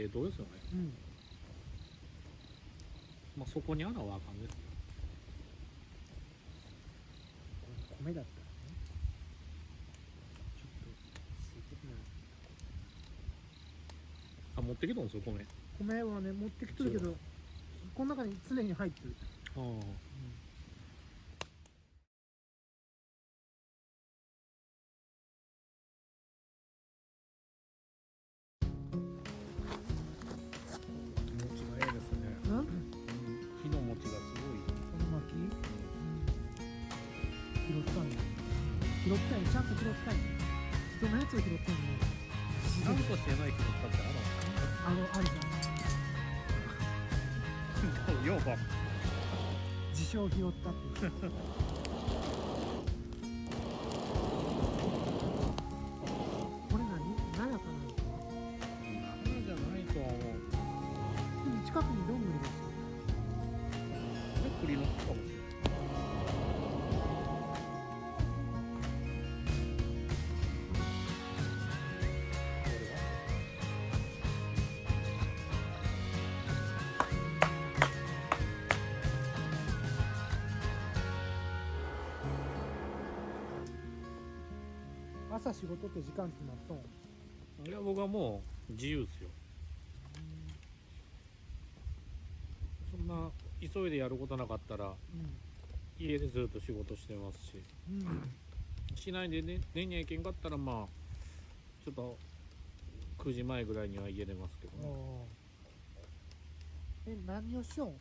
冷凍ですよね。うん。まあそこに穴はあかんですよ。米だったらね、ちょっと水的な。あ、持ってきたんですよ、米。米はね持ってきとるけど、この中に常に入ってる。ああ。餅がええですね。うん。火の餅がすごい。この巻き、拾ったんだ。拾ったんや、ちゃんと拾ったんや。人のやつを拾ったんや。ちゃんとしてない人だったってあるじゃん。要は自称拾ったっていう。これ何やかな。生じゃないとは思う。でも近くにどんぐりですよ。で栗の木かもしれない。朝仕事って時間決まっとん。いや僕はもう自由ですよ。そんな急いでやることなかったら家でずっと仕事してますし、しないでね寝にゃいけんかったらまあちょっと9時前ぐらいには家出ますけどね。何をしよう。